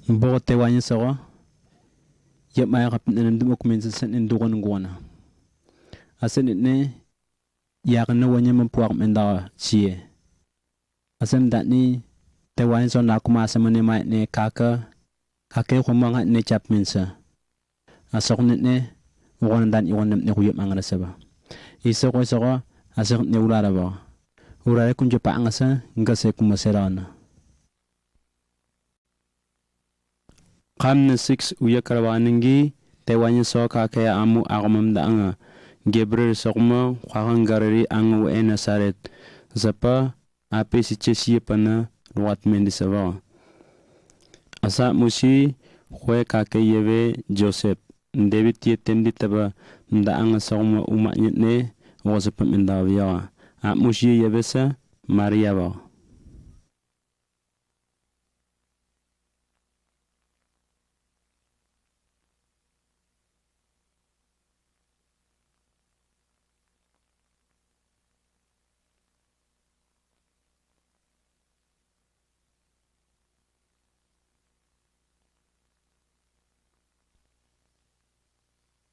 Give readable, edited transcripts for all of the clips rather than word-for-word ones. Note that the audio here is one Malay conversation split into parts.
Bo te wanya sawa. Yep maya kapit na nandun ako minsan sa nindukan ng guwana. Asan ne yakin na wanya mampuak menda siye. Asan dat ni te wanya so na kumasa man ne kaka ko mga ne chap minsa. Asok ne wana dan iwan ne kuyep angara saba. Isa ko asok ne urara ba. Urara kunjo pa angasa ngase kumaserana. Kam na 6 uya karawaningi tewanya so kaya amu akamam da anga Gabriel sokma kwakang garari anga wa Nasaret zapa ape si chesiye pana ruat mendi sawa asa musi kwe kake yeve Joseph David ye tendi taba da anga sokma uma nyetne wasapa menda wiya a musi yeve sa Maria ba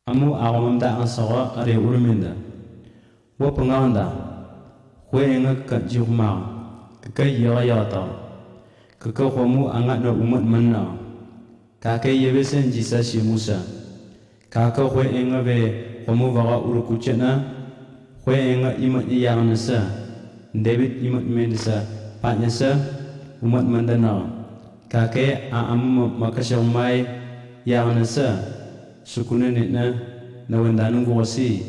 amu agamamda ang sawa are urminda wa panganda kwenga ka juma ka yata ka khomu anga na umat manna ka ke yebesen jisa shi Musa ka kwenga be khomu baga urukuchena kwenga imat iyana sa David imat medisa patnya sa umat mandana ka ke amu makashomai yana sa sukuna netna na wendanung gosi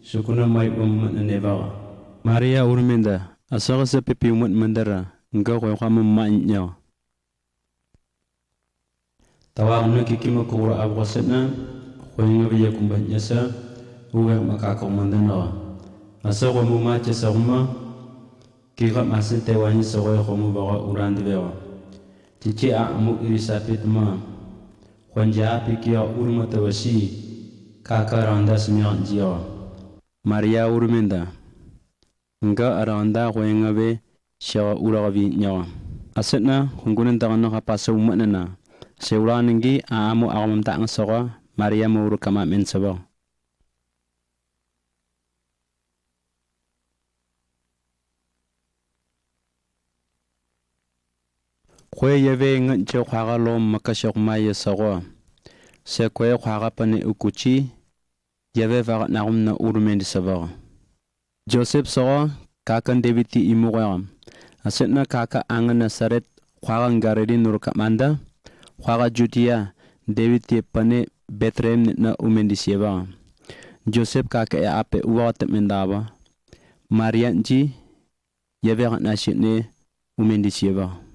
sukuna mai neva Maria urminda asara sa pepi umat mandara nga ko kama manya tawa no kikima ko abwasna ko nga biya kumbanya sa uwe makako mandana asara mo mache sa uma kika masente wani sa ko mo ba urandewa tichi amu irisapit ma Kwanja pikia urma tawasi kaka randa semyan jia Maria urminda nga aranda kwenga be shawa urawi nyawa asetna hungunan tagana kapasa umatna sewraningi aamu agamam ta angsawa Maria muru kama mensaba kwe yeve nganche khwaga lom makashok maye sawa se kwe khwaga pane ukuchi yeve va na umna urmendi sawa Joseph sawa kaka David ti imugam asetna kaka anga Nasaret khwaga ngaredi nur kamanda khwaga Judea David ti pane Bethlehem na umendi sieba Joseph kaka ya ape uwa temendaba Maria nji yeve na shitne umendi sieba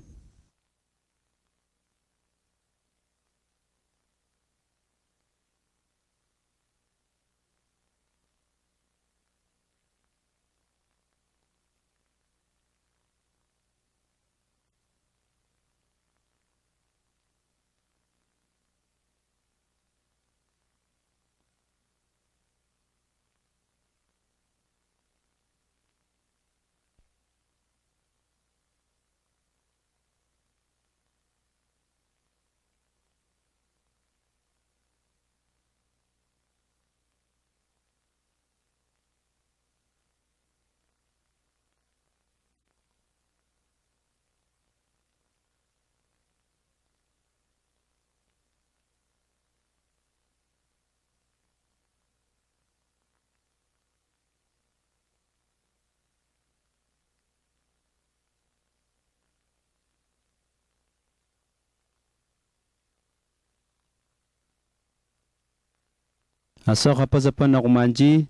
Asa kapazapa na kumanji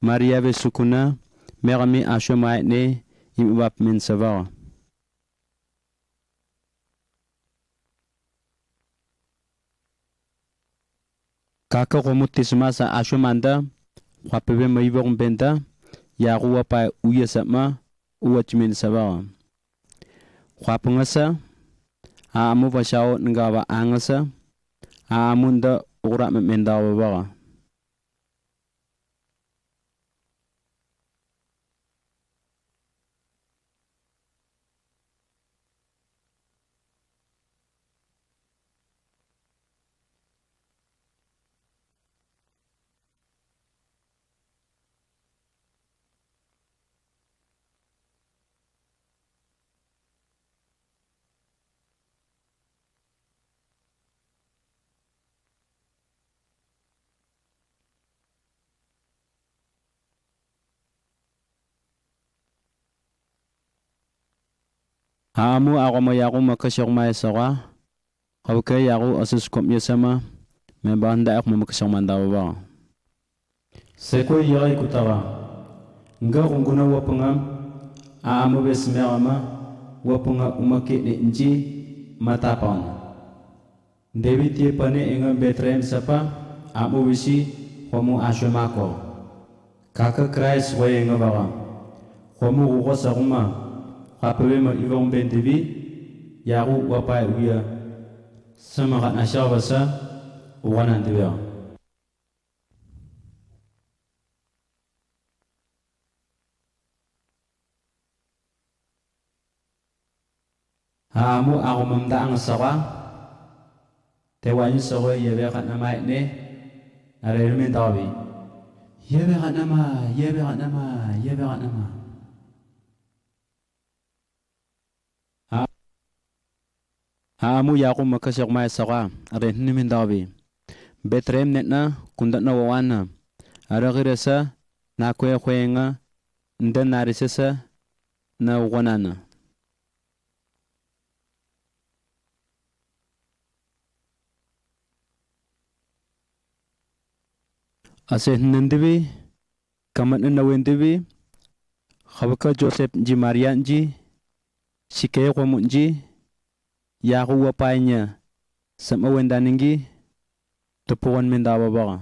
Maria ve sukuna merami asho maitne imwap min sawa kaka komutis masa asho manda khwapebe maibo benda ya kuwa pa uya sama uwachmin sawa khwapungasa amu bashaw ngawa angasa amunda ura mendawa ba Amu ako yaku makasyok may sawa. Kawke yaku asus kom yasama. Membanda aku makasyok mandawa ba. Seko yai kutawa. Nga kungkuna wapangam. Amu besmerama. Wapanga umake ne inji matapang. Dewi tie pane inga Bethlehem sapa. Amu wisi homu ashwamako. Kaka Christ waye nga baga. Homu ugo saruma. Kapewe ma iwang bentevi yaku wapai uya sama kat nasya basa uganan tiba. Amu aku memda ang sawa tewanyu sawa yebe kat nama ne are rumen tawi yebe kat nama yebe kat nama yebe kat nama. Amu yaku makasyok may saka are nimin dawi Bethlehem netna kundat na wawana ara kirasa na kwe kwenga nda narisasa na wanana ase nandibi kamat na wendibi khabaka Joseph ji Maria ji sikaya kwamunji yaku wapainya sama wendaningi tepuan mendawa baga.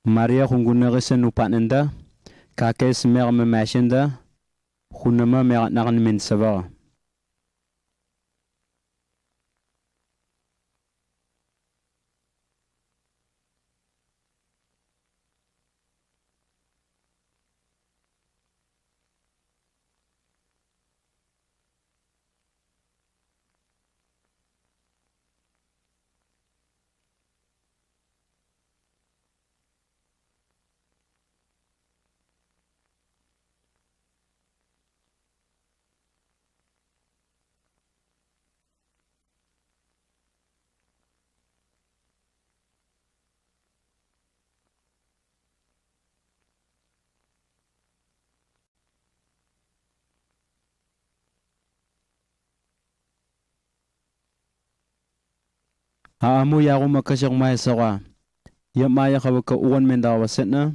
Maria kunguna kesa nupanenda kakes mer me mashenda khunama mer nagan min sava. Amu yaku makasyak may sawa yamaya khabaka uwan mendawa setna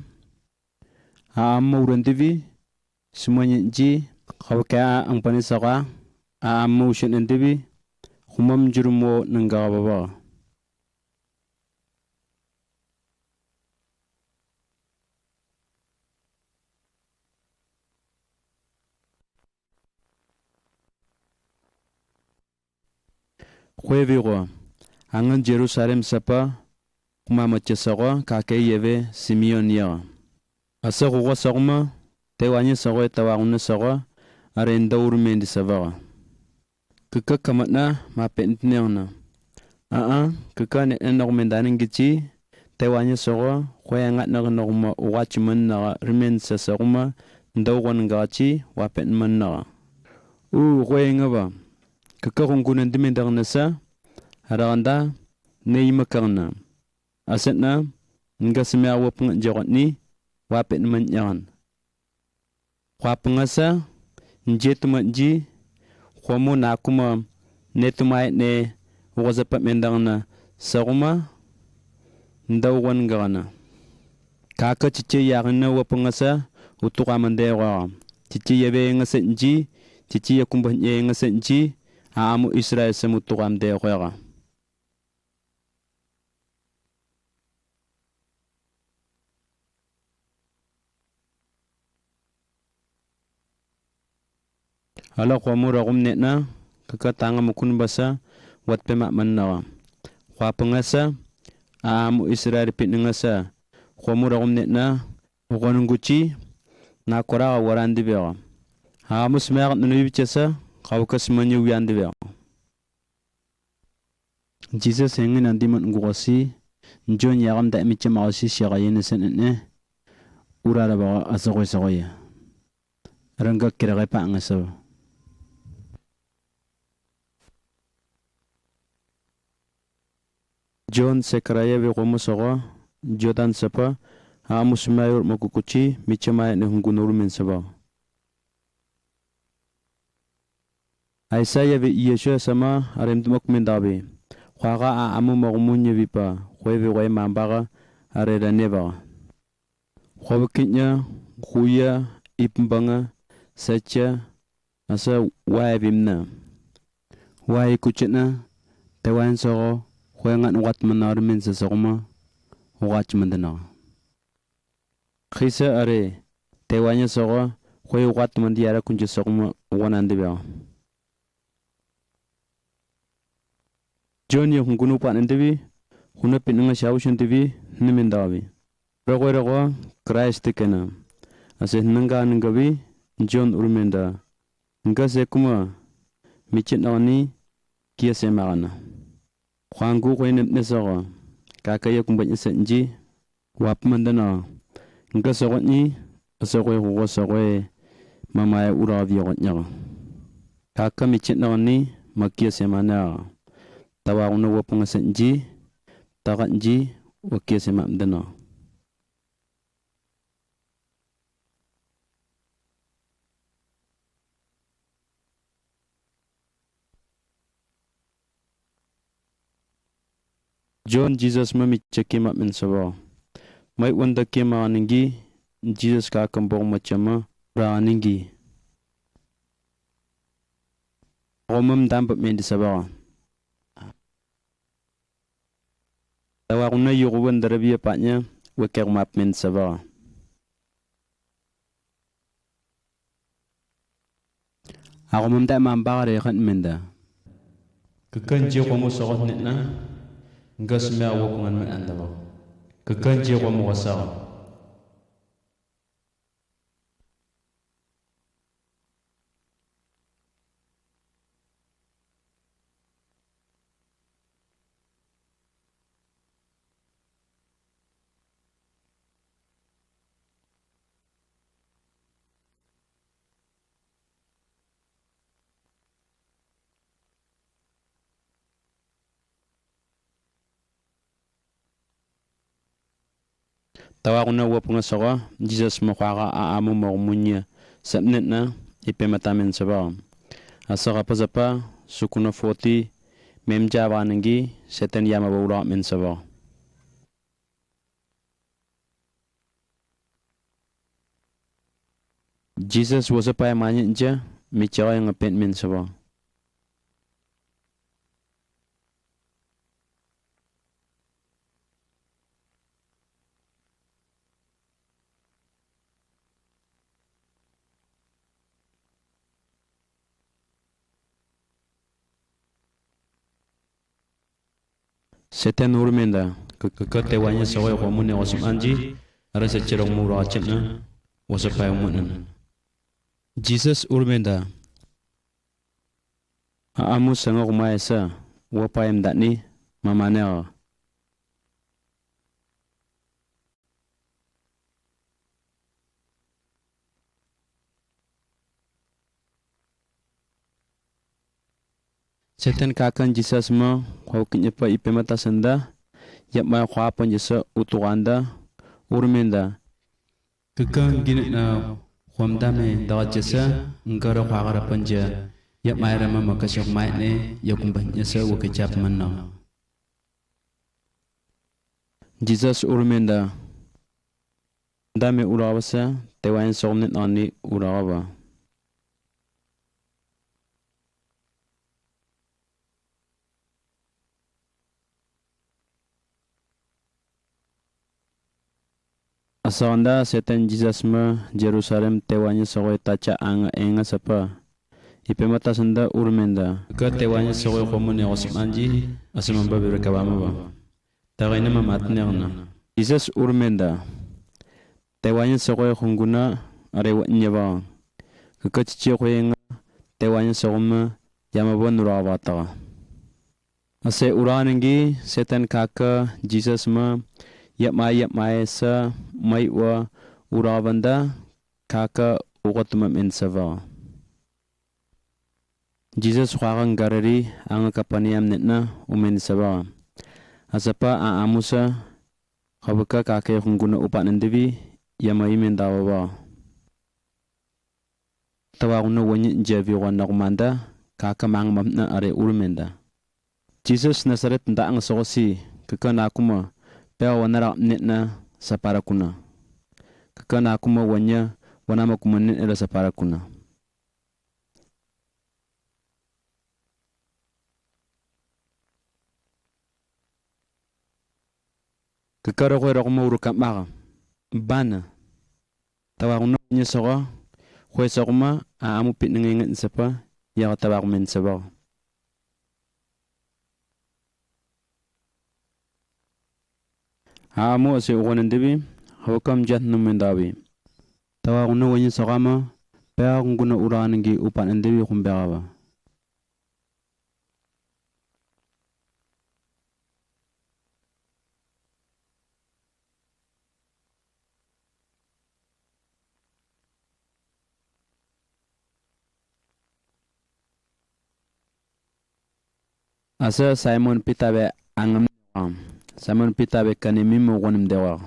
amu urandivi semuanya ji khabaka ang panisaka amu shenandivi khumam jurumo nanggawa baba. Khweviro angan Jerusalem sapa kuma machasawa kake yeve Simeon ya asa kuwa sakuma tewanya sawa tawaguna sawa arenda urmendi sawa kaka kamatna mapentneona kaka ne nagmendanin gichi tewanya sawa khoyangat nagma ugachiman na rimen sasakuma ndawgon ngachi wapentman na khoyenga ba kaka kungunan dimendagna haranda neimakarna asetna nga semya wapung jawatni wapet manyan khwapungasa njetmanji khwamu nakuma netumai ne wazapat mendangna saguma ndawwan gana kaka chiche yagna wapungasa utuqamandewa chiche yebe ngasenji chiche yakumbanye ngasenji amu Israel semutuqamdewa. Ala khwamura gumnetna kaka tanga mukun basa wat pema manna khwapangasa amu Israel pitningasa khwamura gumnetna ugonunguchi na kora warandi bewa amu smer nubichasa khawkas manyu yandi bewa Jesus hengin andiman ngwasi John yagam da miche mausi shaga yin sen urara ba asogoy sogoy ranga kira pa ngaso John sekraya be gomo sogo Jordan sapa ha musmayor makukuchi miche mai ne hungunur min saba Aisaya be Yeshua sama arem dumok min dabe khwaga a amu magmunye bipa khwebe way mambaga are da neba khobkinya khuya ipmbanga sacha asa waye bimna waye kuchina tewan sogo khwengan wat manar min sa sogma wach mandana khisa are tewanya sogo khwe wat mandiara kunje sogma wanande ba John yung kunu pa nandebi kuna pinanga shawshan debi nimendabi rogo Christ kena ase nanga ngabi John urmenda ngase kuma michin awani kia semagana kwangu kwene nesogo kakaya kumbanya senji wap mandana ngaso ni asogo hugo sogo mamaya urabi yognya kaka michin awani makia semana tawa una wapung senji takanji wakia semamdana John Jesus mami chekima min sabo mai wanda kema ningi Jesus ka kambong machama ra ningi omam damp min di sabo tawa kuna yugo wanda rabiya panya wekek map min sabo ako mamda mambare kan minda kekan je komo sogot netna ngas mea wokungan man andaba kekan je komo wasao tawa kuna wapunga sogo Jesus mokwaga a amu mogmunya sabnetna ipematamen saba asaga pazapa sukuna 40 memja banangi setan yama bawra men saba Jesus was a pay manja michawa yang apet men saba Setan urmenda ke wanya sawai komune wasum anji ara secerong mura cetna wasapai umunan Jesus urmenda amu sanga kumaesa wapayam dakni mamane Setan kakan Jesus ma kau kinya pa ipemata senda yap ma kwa panjesa utuanda urmenda kekan gina na khomdame daga jesa ngara kwa gara panja yap ma rama makasyok mai ne yakumban jesa wakajap manna Jesus urmenda dame urawasa tewain somnet ani urawa Asanda setan Jesus ma Jerusalem tewanya sogoi tacha anga enga sapa ipemata senda urmenda ke tewanya sogoi komune osmanji asman babe rekabama ba tagaina mamatnerna Jesus urmenda tewanya sogoi khunguna arewa nyaba ke chichi khoyenga tewanya sogoma yamabon rawata Ase urangi setan kaka Jesus ma yap mai sa mai wa uravanda kaka uqatma men sava. Jesus khwaran garari anga kapaniam netna umen sava. Asapa a amusa khabaka kake khunguna upanandevi yama imen dawa. Tawaguna wanyi javi wana kumanda kaka mang mamna are urmenda. Jesus Nazaret nda ang sokosi kakana kuma pea wanara netna sapara kuna. Kakana kuma wanya wanama kuma netna sapara kuna. Kakara ko kuma urukat maka bana tawaguna wanya soko ko sokuma amu pitnengengat sapa ya tawag men sapa. Amu ase ugonan debi hawakam jat numendawi. Tawaguna wanya sokama pea nguna urangi upan debi kumbagawa. Asa Simon Pitabe angam Simon Pitabe kanimi mo wonim dewa.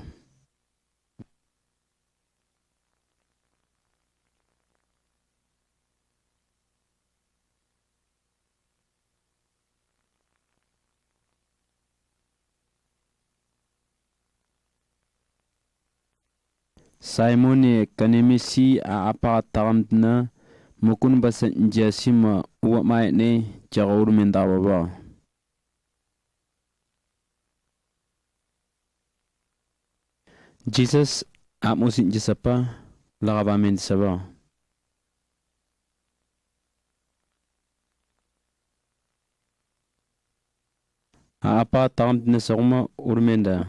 Simon kanimi si a apa taramdna mukun basa njasima uwa mai ne jagawur men dawa ba. Jesus amusin jisapa lagaba men saba. A apa taramdna saguma urmenda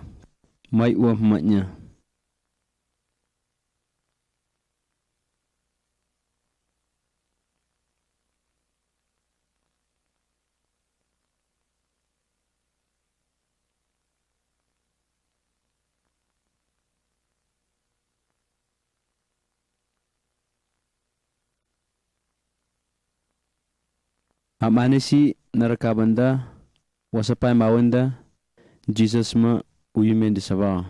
mai uwa matnya. Amanisi narakabanda wasapai mawanda Jesus ma uyumen di saba.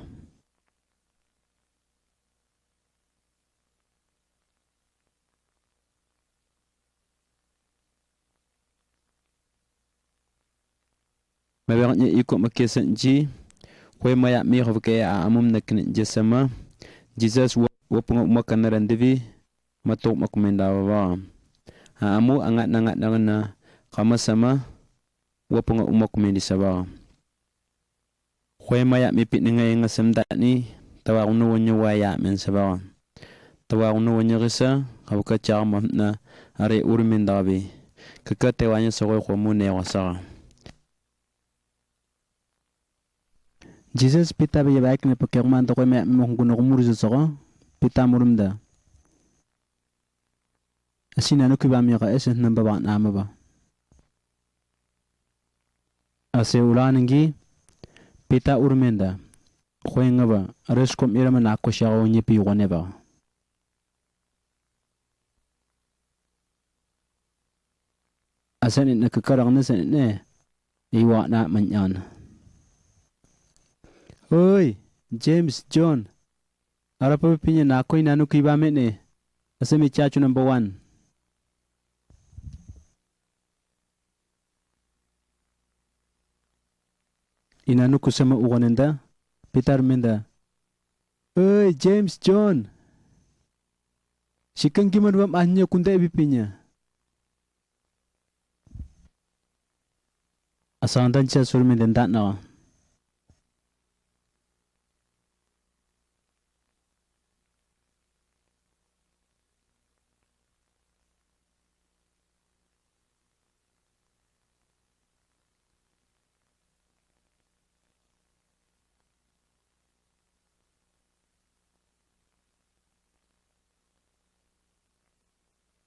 Mabagnya ikut makesan ji kwe maya mi khofke a amum nakne jesama Jesus wapung makanaran devi matok makumenda wa. Amu angat na kama sama wapung umakumendi saba. Kwe maya mi pitninga yang semdani tawagunu wanya waya men saba. Tawagunu wanya gisa khabka chama na are urmendabi. Kakate wanya sokoy komu ne wasa. Jesus pita be baik ne pokemon to ko me mo kuno kumur soko pita murumda. Asina no kiba mi ka esen namba ba na ba. Ase ulangi pita urmenda khoenga ba ares kom irama na ko shawo nyipi wone ba. Asan ne kakarang ne sen ne iwa na manyan. Oi James John arapa pinya na ko inanu kiba me ne asemi chachu number 1. Inanu kusama uwanenda Peter menda. Oi James John sikang kiman bam anya kunda bipinya. Asandan cha surmen den na.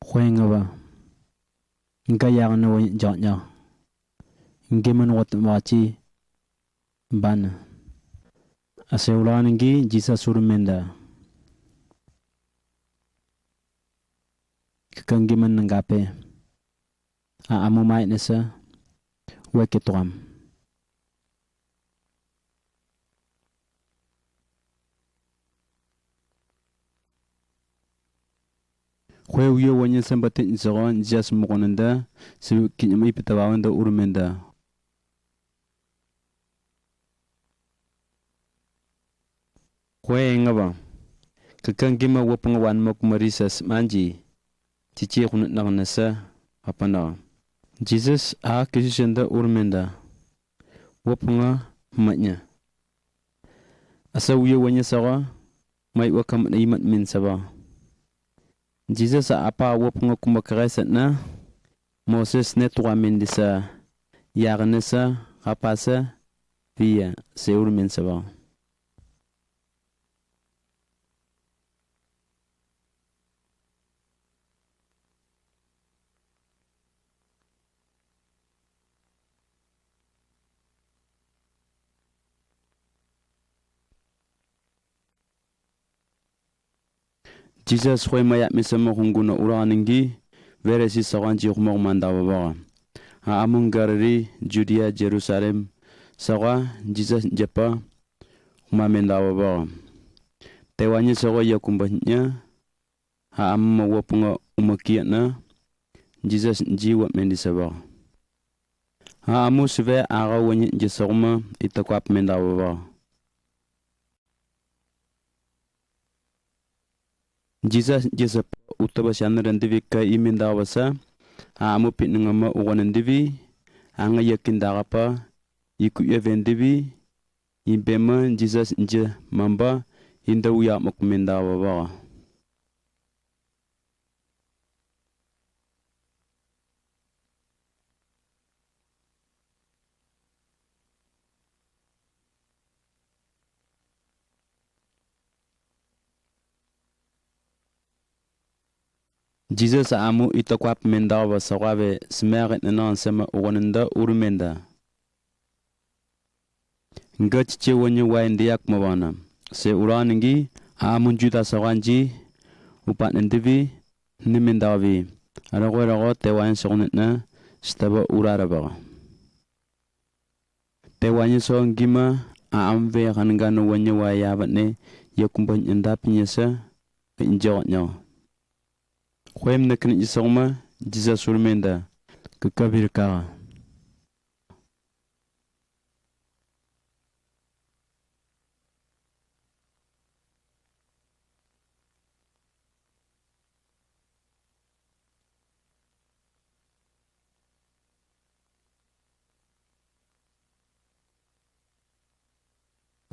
Khoenga ba. Nga yang no janya. ngeman wat wachi ban aseulangi jisa surmenda kekangiman nanggape amu mai nesa weketram kwe uyo wanya sambatin zogon jas mokonanda su kinyami pitawanda urmenda kwe ngaba kekangima wapanga wan mok marisas manji cici kunut nasa apana Jesus a kisishenda urmenda wapanga matnya asa uyo wanya sawa mai wakam na imat min saba Jesus a apa wapanga kumakresat na Moses ne tuwa min disa yagnesa kapasa via seur min saba Jesus khoy mayak misama hunguna uraningi veresi sawanji khumok mandaba ha amun garari Judea Jerusalem sawa Jesus japa khuma mendaba tewanya sawa yakumbanya ha amma wapunga umakiana Jesus jiwa mendisaba ha amu sve aga wanya jesoma itakwap mendaba Jesus jesap utaba shanran divi ka iminda wasa amu pitningama uwanan divi anga yakin dagapa iku even divi imbema Jesus nje mamba inda uya makuminda wawa Jesus amu itakwap mendawa sawabe smerit na sama uwananda urmenda ngachiche wanya waindi yak mawana se uraningi amu juda sawanji upat ndivi nimendawi arago tewan sonetna staba uraraba tewanya songima amve kanngano wanya wayabatne yakumban ndapnyesa injawnya Khoyem na kini isoma Jesus surmenda kekabir ka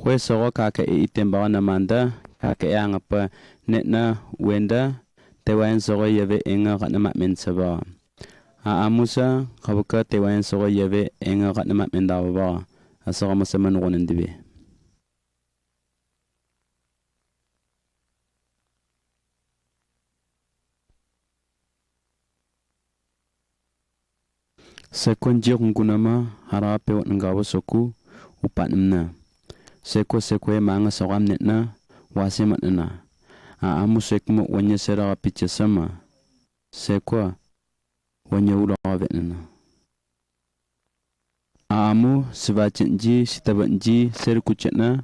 Khoy sawa kaka itemba na manda kaka yang apa netna wenda tewayan sogo yave enga kana men saba a amusa khabuka tewayan sogo yave enga kana men dawa asaga masaman gonen dibe sekonji kunama harape wat ngawa soku upanna seko manga sogam netna wasimatna amu sekmo wanya sera picha sama sekwa wanya ura vetna amu sebachenji sitabanji ser kuchetna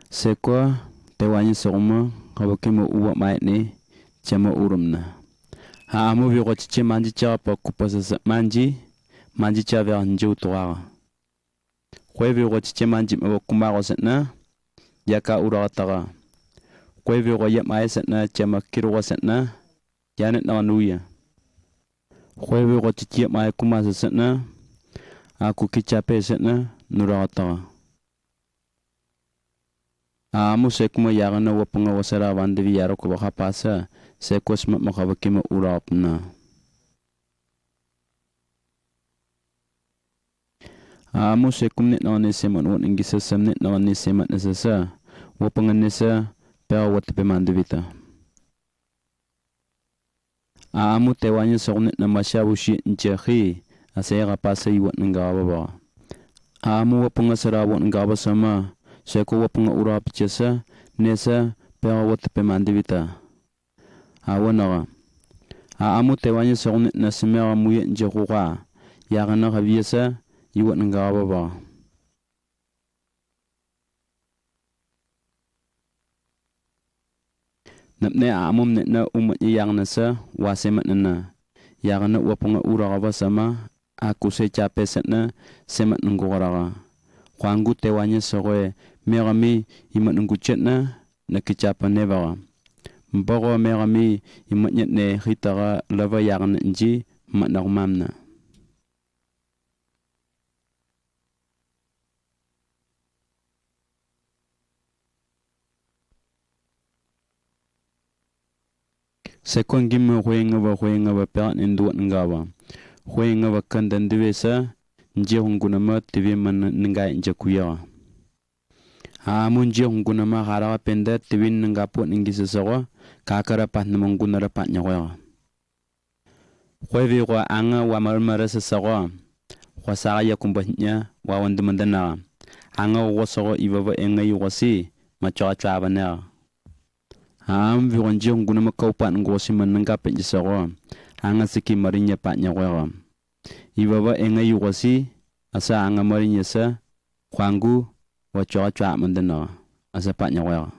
sekwa tewanya sogma kabakemo uwa maitne chama urumna amu bi gochiche manji cha pa kupasa manji cha ver nju toa kwe bi gochiche manji kuma gosna yaka ura taga Kwe go yap mai satna chama kiro satna yanet na nuya Kwe go chichi mai kuma satna aku kichape satna nurata amu sekuma yagana wapanga wasara wandevi yaro ko baka pasa sekos makabakima urapna amu sekum net na ne seman won ingisa samnet na ne semat nasasa wapanga nesa Pea wat pemandevita. Amu tewanya sognet na mashabushi nchehi asera pasa iwat ngaba ba amu wapunga sara wat ngaba sama seko wapunga ura pichesa nesa pera wat pe mandivita awana amu tewanya sognet na simera muye njekuqa yagana khaviesa iwat ngaba ba napne amum netna umat yagna sa wasemat nana yagana wapunga ura gaba sama aku se chape setna semat ngora kwangu tewanya sogoe megami imat nguchetna nakichapa neva mbogo megami imat nyetne khitaga lava yagna nji matna mamna sekon gimma khoyenga ba pa nduat ngawa khoyenga ba kandan divesa nje hunguna ma tv man ngai nje kuya amun je hunguna ma khara penda tv nga pot ngisa sawa kakara pat namunguna ra pat nyawa khoevi ko anga wa marmara sa sawa khosa ya kumbanya wa wandumandana anga wo sawa iwa enga yuwasi ma cha cha bana am vi wonje nguna ma kaupat ngosi man nga pe jisawa anga siki marinya pat nyawa iwa enga yuwasi asa anga marinya sa kwangu wa cha cha mandana asa pat nyawa